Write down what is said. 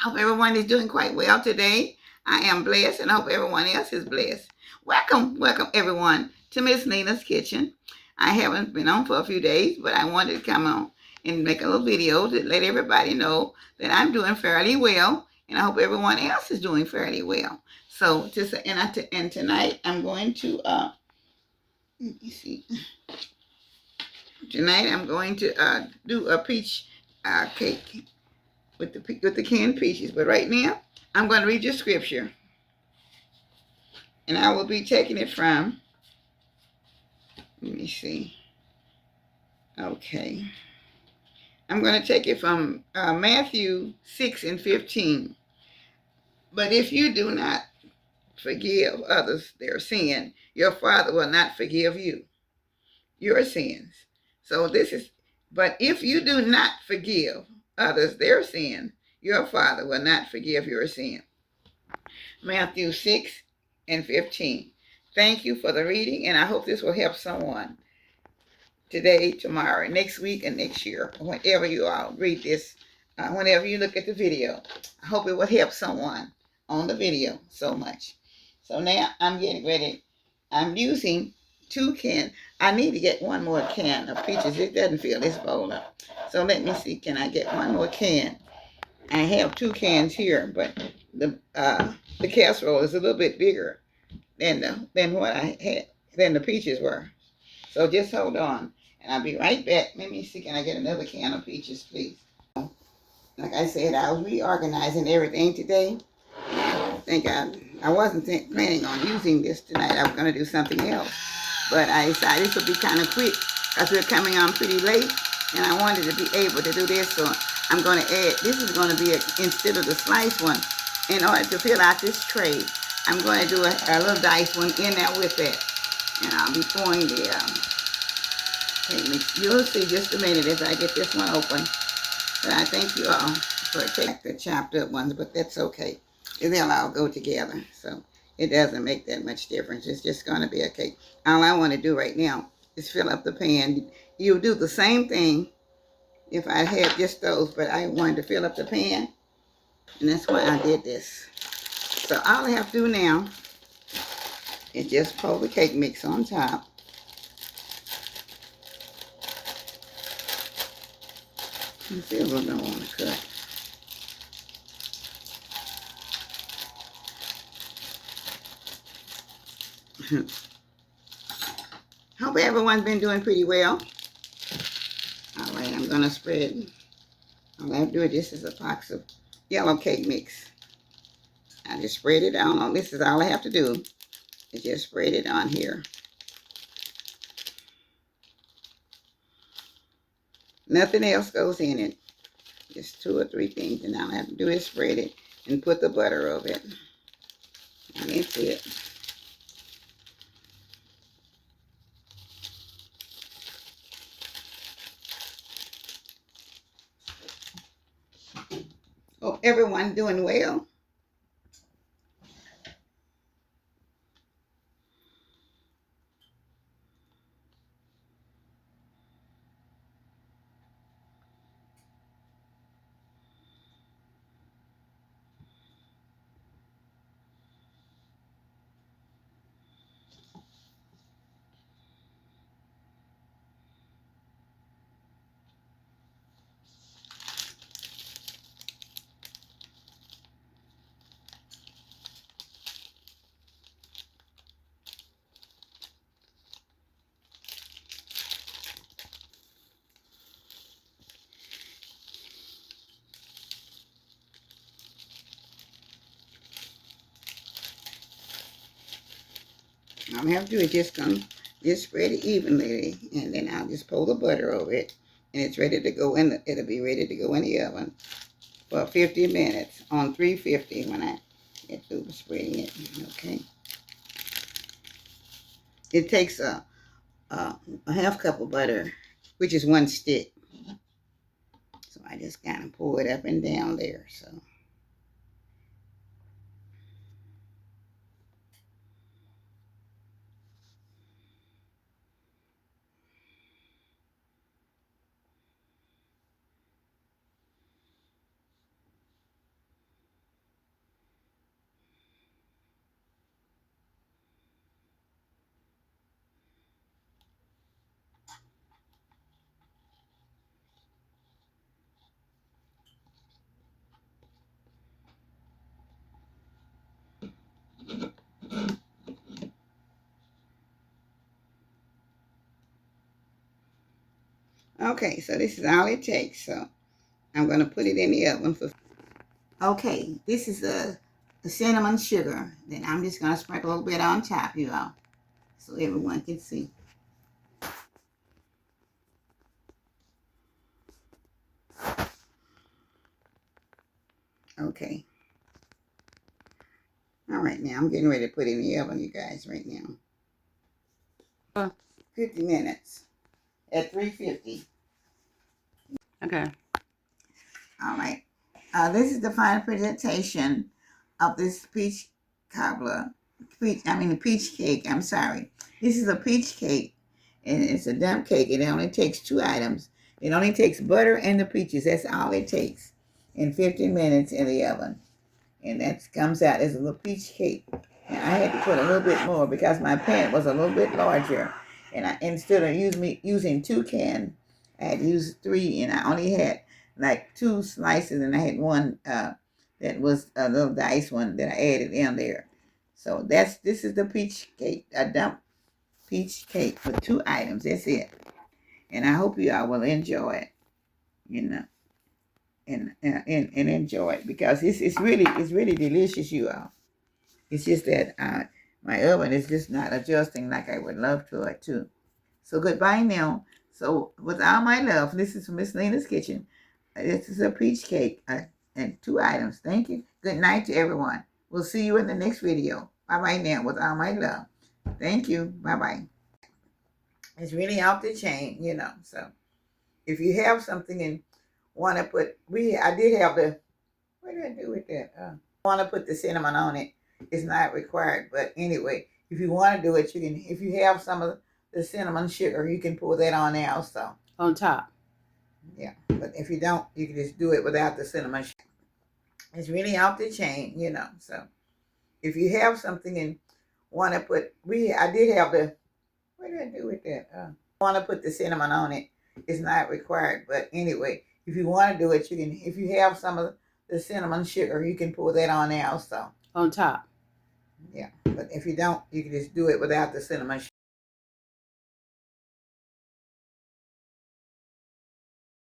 Hope everyone is doing quite well today. I am blessed and I hope everyone else is blessed. Welcome everyone to Miss Nina's Kitchen. I haven't been on for a few days, but I wanted to come on and make a little video to let everybody know that I'm doing fairly well and I hope everyone else is doing fairly well. So and tonight I'm going to let me see. Tonight I'm going to do a peach cake with the canned peaches. But right now I'm going to read your scripture, and I will be taking it from. Let me see. Okay, I'm going to take it from Matthew 6:15. But if you do not forgive others their sin, your Father will not forgive you your sins. So this is, but if you do not forgive others their sin, your Father will not forgive your sin. Matthew 6:15. Thank you for the reading, and I hope this will help someone today, tomorrow, next week, and next year, whenever you all read this, whenever you look at the video. I hope it will help someone on the video so much. So now I'm getting ready. I'm using 2 cans. I need to get one more can of peaches. It doesn't fill this bowl up. So let me see, can I get one more can? I have 2 cans here, but the casserole is a little bit bigger than what I had than the peaches were. So just hold on, and I'll be right back. Let me see, can I get another can of peaches, please? Like I said, I was reorganizing everything today. I think I wasn't planning on using this tonight. I was going to do something else, but I decided this would be kind of quick because we're coming on pretty late, and I wanted to be able to do this. So I'm going to add. This is going to be instead of the sliced one. In order to fill out this tray, I'm going to do a little diced one in there with it, and I'll be pouring the mix. You'll see just a minute as I get this one open. But I thank you all for taking the chopped up ones, but that's okay. They'll all go together. So it doesn't make that much difference. It's just going to be a cake. All I want to do right now is fill up the pan. You do the same thing if I had just those, but I wanted to fill up the pan, and that's why I did this. So all I have to do now is just pour the cake mix on top. I still don't want to cut. Hope everyone's been doing pretty well. All right, I'm going to spread. All I have to do is this is a box of yellow cake mix. I just spread it on. This is all I have to do is just spread it on here. Nothing else goes in it. Just 2 or 3 things, and all I have to do is spread it and put the butter over it. And that's it. Hope everyone's doing well. All I have to do is just spread it evenly, and then I'll just pour the butter over it, and it's ready to go in. It'll be ready to go in the oven for 50 minutes on 350 when I get through spreading it. Okay. It takes a half cup of butter, which is 1 stick. So I just kind of pour it up and down there. So. Okay, so this is all it takes. So I'm going to put it in the oven for... Okay, this is the cinnamon sugar. Then I'm just going to sprinkle a little bit on top, you all, so everyone can see. Okay. All right, now I'm getting ready to put it in the oven, you guys, right now. 50 minutes at 350. Okay. All right. This is the final presentation of this peach cobbler. The peach cake. I'm sorry. This is a peach cake, and it's a dump cake. It only takes 2 items. It only takes butter and the peaches. That's all it takes in 15 minutes in the oven. And that comes out as a little peach cake. And I had to put a little bit more because my pan was a little bit larger. And instead of using 2 cans, I had used 3, and I only had like 2 slices, and I had one that was a little diced one that I added in there. So this is the peach cake, a dump peach cake with 2 items. That's it. And I hope you all will enjoy it, and enjoy it because it's really delicious, you all. It's just that my oven is just not adjusting like I would love to it too. So goodbye now. So with all my love, this is Miss Lena's Kitchen. This is a peach cake and 2 items. Thank you. Good night to everyone. We'll see you in the next video. Bye-bye now with all my love. Thank you. Bye-bye. It's really off the chain, So if you have something and want to put, I did have what did I do with that? Want to put the cinnamon on it. It's not required, but anyway, if you want to do it, you can. If you have some of the cinnamon sugar, you can pour that on there also. On top. Yeah, but if you don't, you can just do it without the cinnamon sugar. It's really off the chain, So if you have something and want to put, I did have what did I do with that? Want to put the cinnamon on it. It's not required, but anyway, if you want to do it, you can. If you have some of the cinnamon sugar, you can pour that on there also. On top. Yeah, but if you don't, you can just do it without the cinnamon sugar.